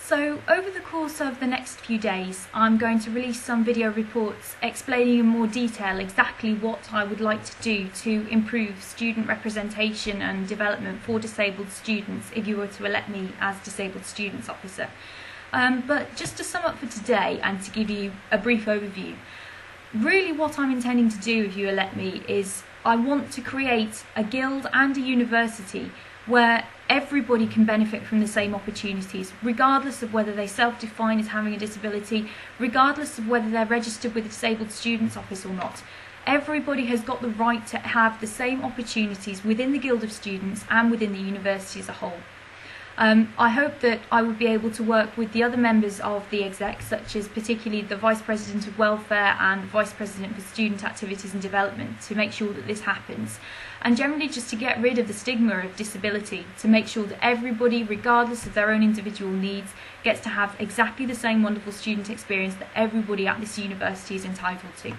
So over the course of the next few days, I'm going to release some video reports explaining in more detail exactly what I would like to do to improve student representation and development for disabled students if you were to elect me as Disabled Students Officer. But just to sum up for today and to give you a brief overview, really what I'm intending to do if you elect me is I want to create a guild and a university where everybody can benefit from the same opportunities, regardless of whether they self-define as having a disability, regardless of whether they're registered with the Disabled Students Office or not. Everybody has got the right to have the same opportunities within the Guild of Students and within the university as a whole. I hope that I would be able to work with the other members of the exec, such as particularly the Vice President of Welfare and the Vice President for Student Activities and Development, to make sure that this happens. And generally just to get rid of the stigma of disability, to make sure that everybody, regardless of their own individual needs, gets to have exactly the same wonderful student experience that everybody at this university is entitled to.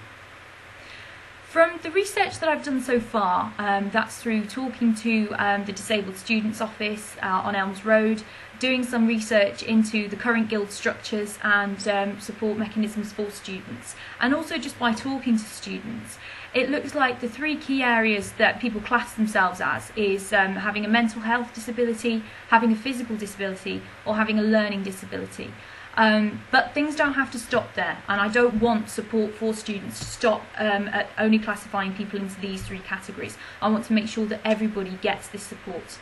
From the research that I've done so far, that's through talking to the Disabled Students Office on Elms Road, doing some research into the current guild structures and support mechanisms for students, and also just by talking to students, it looks like the three key areas that people class themselves as is having a mental health disability, having a physical disability, or having a learning disability. But things don't have to stop there, and I don't want support for students to stop at only classifying people into these three categories. I want to make sure that everybody gets this support.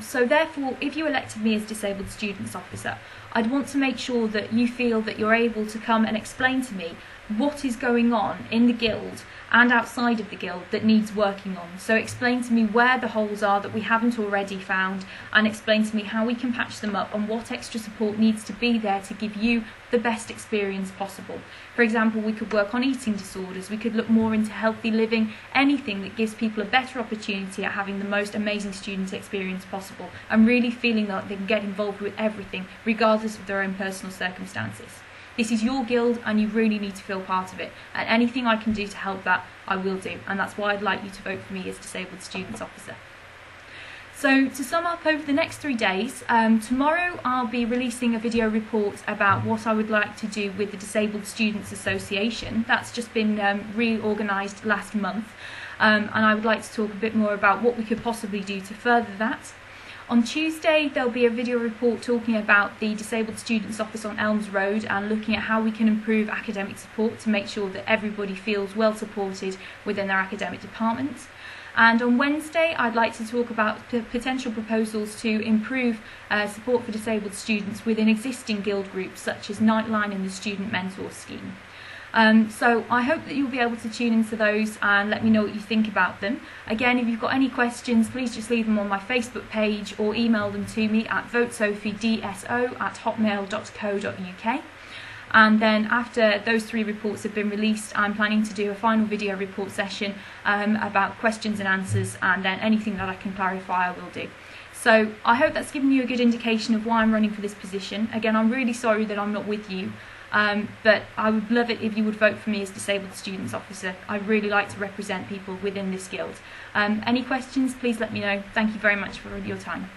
So therefore, if you elected me as Disabled Students Officer, I'd want to make sure that you feel that you're able to come and explain to me what is going on in the guild and outside of the guild that needs working on. So explain to me where the holes are that we haven't already found, and explain to me how we can patch them up and what extra support needs to be there to give you the best experience possible. For example, we could work on eating disorders, we could look more into healthy living, anything that gives people a better opportunity at having the most amazing student experience possible and really feeling that they can get involved with everything regardless of their own personal circumstances. This is your guild and you really need to feel part of it, and anything I can do to help that, I will do, and that's why I'd like you to vote for me as Disabled Students Officer. So to sum up, over the next 3 days, tomorrow I'll be releasing a video report about what I would like to do with the Disabled Students Association. That's just been reorganised last month, and I would like to talk a bit more about what we could possibly do to further that. On Tuesday, there'll be a video report talking about the Disabled Students Office on Elms Road and looking at how we can improve academic support to make sure that everybody feels well supported within their academic departments. And on Wednesday, I'd like to talk about potential proposals to improve support for disabled students within existing guild groups such as Nightline and the Student Mentor Scheme. So I hope that you'll be able to tune into those and let me know what you think about them. Again, if you've got any questions, please just leave them on my Facebook page or email them to me at votesophiedso@hotmail.co.uk. And then after those three reports have been released, I'm planning to do a final video report session about questions and answers, and then anything that I can clarify I will do. So I hope that's given you a good indication of why I'm running for this position. Again, I'm really sorry that I'm not with you. But I would love it if you would vote for me as Disabled Students Officer. I'd really like to represent people within this guild. Any questions, please let me know. Thank you very much for your time.